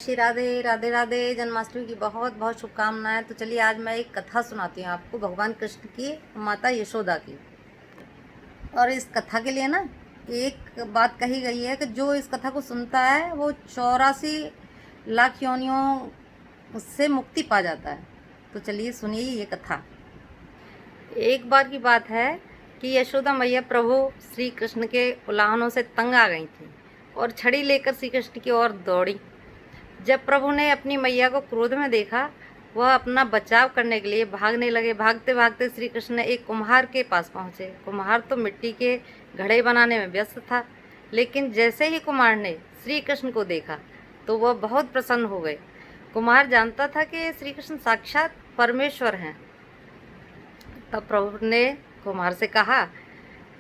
श्री राधे राधे राधे। जन्माष्टमी की बहुत बहुत शुभकामनाएं। तो चलिए आज मैं एक कथा सुनाती हूँ आपको भगवान कृष्ण की माता यशोदा की। और इस कथा के लिए ना एक बात कही गई है कि जो इस कथा को सुनता है वो 84 लाख योनियों से मुक्ति पा जाता है। तो चलिए सुनिए ये कथा। एक बार की बात है कि यशोदा मैया प्रभु श्री कृष्ण के उलाहनों से तंग आ गई थी और छड़ी लेकर श्री कृष्ण की ओर दौड़ी। जब प्रभु ने अपनी मैया को क्रोध में देखा, वह अपना बचाव करने के लिए भागने लगे। भागते भागते श्री कृष्ण एक कुम्हार के पास पहुँचे। कुम्हार तो मिट्टी के घड़े बनाने में व्यस्त था, लेकिन जैसे ही कुम्हार ने श्री कृष्ण को देखा तो वह बहुत प्रसन्न हो गए। कुम्हार जानता था कि श्री कृष्ण साक्षात परमेश्वर हैं। तब प्रभु ने कुम्हार से कहा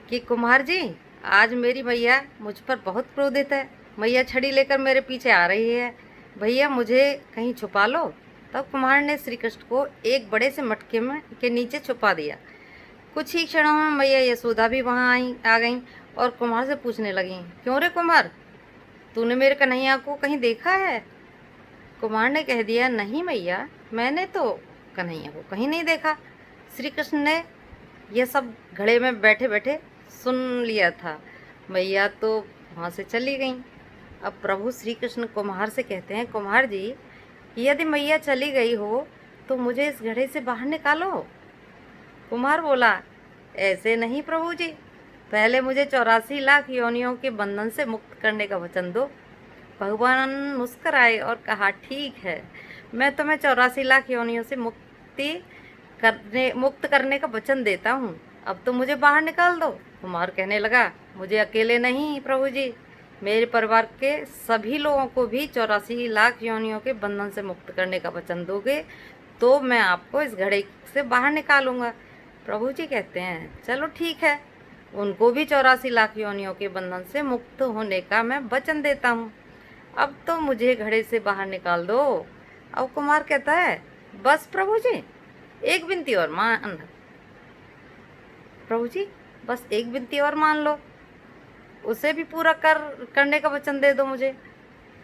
कि कुम्हार जी, आज मेरी मैया मुझ पर बहुत क्रोधित है। मैया छड़ी लेकर मेरे पीछे आ रही है, भैया मुझे कहीं छुपा लो। तब कुम्हार ने श्री कृष्ण को एक बड़े से मटके में के नीचे छुपा दिया। कुछ ही क्षणों में मैया यशोदा भी वहाँ आ गईं और कुम्हार से पूछने लगीं, क्यों रे कुम्हार, तूने मेरे कन्हैया को कहीं देखा है? कुम्हार ने कह दिया, नहीं मैया, मैंने तो कन्हैया को कहीं नहीं देखा। श्री कृष्ण ने यह सब घड़े में बैठे बैठे सुन लिया था। मैया तो वहाँ से चली गईं। अब प्रभु श्री कृष्ण कुम्हार से कहते हैं, कुम्हार जी, यदि मैया चली गई हो तो मुझे इस घड़े से बाहर निकालो। कुम्हार बोला, ऐसे नहीं प्रभु जी, पहले मुझे 84 लाख योनियों के बंधन से मुक्त करने का वचन दो। भगवान मुस्कराए और कहा, ठीक है, मैं तुम्हें 84 लाख योनियों से मुक्त करने का वचन देता हूँ। अब तो मुझे बाहर निकाल दो। कुम्हार कहने लगा, मुझे अकेले नहीं प्रभु जी, मेरे परिवार के सभी लोगों को भी 84 लाख योनियों के बंधन से मुक्त करने का वचन दोगे तो मैं आपको इस घड़े से बाहर निकालूंगा। प्रभु जी कहते हैं, चलो ठीक है, उनको भी 84 लाख योनियों के बंधन से मुक्त होने का मैं वचन देता हूँ। अब तो मुझे घड़े से बाहर निकाल दो। अब कुमार कहता है, बस प्रभु जी, एक विनती और मान। प्रभु जी, बस एक विनती और मान लो, उसे भी पूरा करने का वचन दे दो मुझे,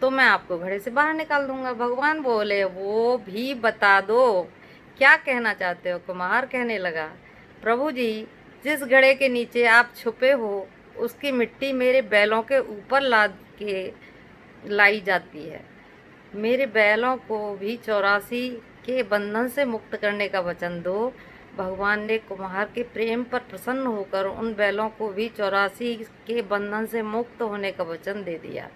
तो मैं आपको घड़े से बाहर निकाल दूंगा। भगवान बोले, वो भी बता दो, क्या कहना चाहते हो? कुम्हार कहने लगा, प्रभु जी, जिस घड़े के नीचे आप छुपे हो उसकी मिट्टी मेरे बैलों के ऊपर लाद के लाई जाती है। मेरे बैलों को भी 84 के बंधन से मुक्त करने का वचन दो। भगवान ने कुम्हार के प्रेम पर प्रसन्न होकर उन बैलों को भी 84 के बंधन से मुक्त होने का वचन दे दिया।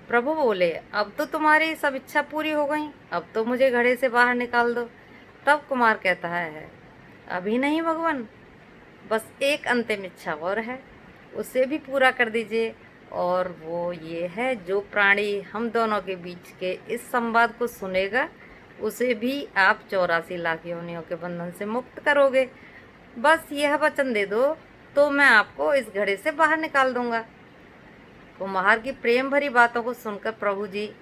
प्रभु बोले, अब तो तुम्हारी सब इच्छा पूरी हो गई, अब तो मुझे घड़े से बाहर निकाल दो। तब कुमार कहता है, अभी नहीं भगवान, बस एक अंतिम इच्छा और है, उसे भी पूरा कर दीजिए। और वो ये है, जो प्राणी हम दोनों के बीच के इस संवाद को सुनेगा उसे भी आप 84 लाख योनियों के बंधन से मुक्त करोगे। बस यह वचन दे दो तो मैं आपको इस घड़े से बाहर निकाल दूंगा। कुम्हार की प्रेम भरी बातों को सुनकर प्रभु जी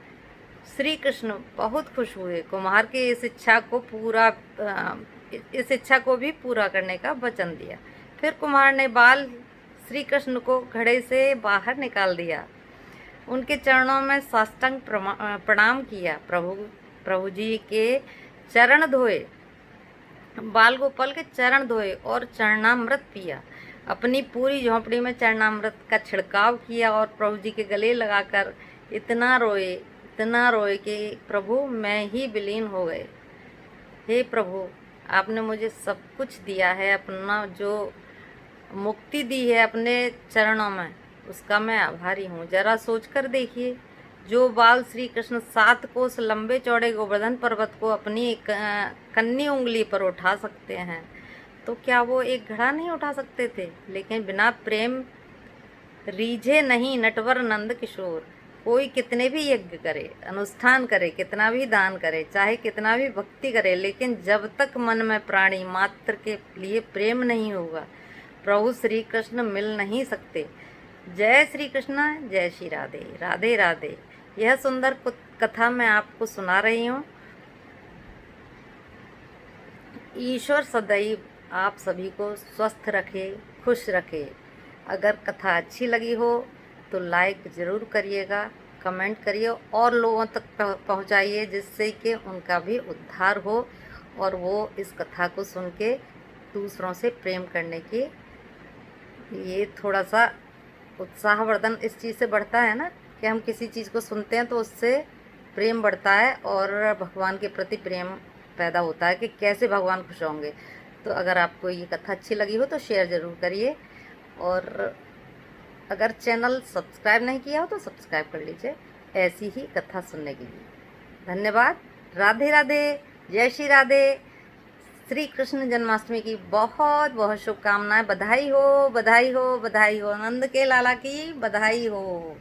श्री कृष्ण बहुत खुश हुए। कुम्हार की इस इच्छा को भी पूरा करने का वचन दिया। फिर कुम्हार ने बाल श्री कृष्ण को घड़े से बाहर निकाल दिया। उनके चरणों में साष्टांग प्रणाम किया। प्रभु जी के चरण धोए, बाल गोपाल के चरण धोए और चरणामृत पिया। अपनी पूरी झोंपड़ी में चरणामृत का छिड़काव किया और प्रभु जी के गले लगाकर इतना रोए कि प्रभु मैं ही विलीन हो गए। हे प्रभु, आपने मुझे सब कुछ दिया है, अपना जो मुक्ति दी है अपने चरणों में, उसका मैं आभारी हूँ। जरा सोच कर देखिए, जो बाल श्री कृष्ण 7 कोस लंबे चौड़े गोवर्धन पर्वत को अपनी कन्नी उंगली पर उठा सकते हैं, तो क्या वो एक घड़ा नहीं उठा सकते थे? लेकिन बिना प्रेम रीझे नहीं नटवर नंद किशोर। कोई कितने भी यज्ञ करे, अनुष्ठान करे, कितना भी दान करे, चाहे कितना भी भक्ति करे, लेकिन जब तक मन में प्राणी मात्र के लिए प्रेम नहीं होगा, प्रभु श्री कृष्ण मिल नहीं सकते। जय श्री कृष्ण, जय श्री राधे राधे राधे। यह सुंदर कथा मैं आपको सुना रही हूँ। ईश्वर सदैव आप सभी को स्वस्थ रखे, खुश रखे। अगर कथा अच्छी लगी हो तो लाइक ज़रूर करिएगा कमेंट करिए और लोगों तक पहुंचाइए, जिससे कि उनका भी उद्धार हो और वो इस कथा को सुन के दूसरों से प्रेम करने की ये थोड़ा सा उत्साहवर्धन इस चीज़ से बढ़ता है ना कि हम किसी चीज़ को सुनते हैं तो उससे प्रेम बढ़ता है और भगवान के प्रति प्रेम पैदा होता है कि कैसे भगवान खुश होंगे। तो अगर आपको ये कथा अच्छी लगी हो तो शेयर ज़रूर करिए, और अगर चैनल सब्सक्राइब नहीं किया हो तो सब्सक्राइब कर लीजिए ऐसी ही कथा सुनने के लिए। धन्यवाद। राधे राधे। जय श्री राधे। श्री कृष्ण जन्माष्टमी की बहुत बहुत शुभकामनाएं। बधाई हो, बधाई हो, बधाई हो। नंद के लाला की बधाई हो।